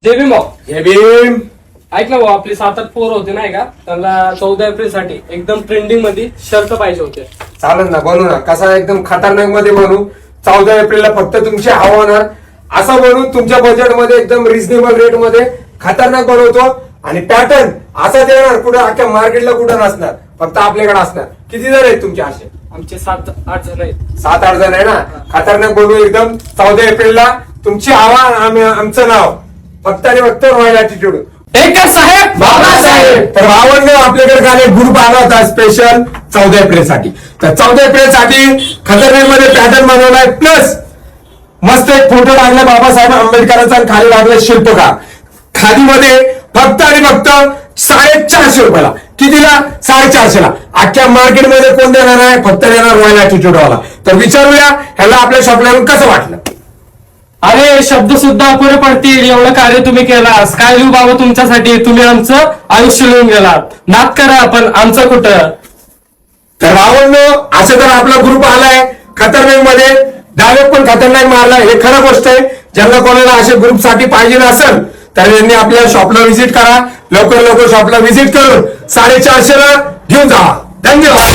जय भीम भाऊ. हे भीम. ऐक ना भाऊ, आपली 7-8 पोरं होते नाही का, त्यांना 14 एप्रिल साठी एकदम ट्रेंडिंग मध्ये शर्ट पाहिजे होते. चालेल ना, बनवू ना. कसा एकदम खतरनाक मध्ये बनवू. 14 एप्रिलला फक्त तुमची हवा होणार असं बनवू. तुमच्या बजेटमध्ये एकदम रिझनेबल रेट मध्ये खतरनाक बनवतो. आणि पॅटर्न असा देणार, कुठं अख्ख्या मार्केटला कुठं नसणार, फक्त आपल्याकडे असणार. किती जण आहेत तुमचे असे? आमचे 7-8 जण आहेत. 7-8 जण आहे ना. खतरनाक बनवू एकदम. 14 एप्रिलला तुमची हवा, आमचं नाव, फक्त आणि फक्त रॉयल ॲटिट्यूड. एका साहेब बाबासाहेब. तर भावांनो, आपल्याकडे काल एक ग्रुप आला होता स्पेशल 14 एप्रिल साठी. तर 14 एप्रिल साठी खतरनाक मध्ये पॅटर्न बनवलाय, प्लस मस्त एक फोटो लागला बाबासाहेब आंबेडकरांचा आणि खाली लागला शिल्पकार. खादीमध्ये फक्त आणि फक्त 450 रुपयाला. कितीला? 450 ला. अख्ख्या मार्केटमध्ये कोण देणार आहे? फक्त देणार रॉयल ॲटिट्यूड वाला. तर विचारूया ह्याला आपल्या शॉपला कसं वाटलं. अरे, शब्द सुद्धा अपुरे पडतील एवढं कार्य तुम्ही केलास. काय लिहू बाबा तुमच्यासाठी, तुम्ही आमचं आयुष्य लिहून गेलात. नाद करा, पण आमचं कुठं. तर भावांनो, असं तर आपला ग्रुप आलाय खतरनाक मध्ये. डायरेक्ट पण खतरनाक मारलाय, हे खरं गोष्ट आहे. ज्यांना कोणाला असे ग्रुप साठी पाहिजे असेल तर यांनी आपल्या शॉपला व्हिजिट करा. लवकर शॉपला व्हिजिट करून 450 ला घेऊन जा. धन्यवाद.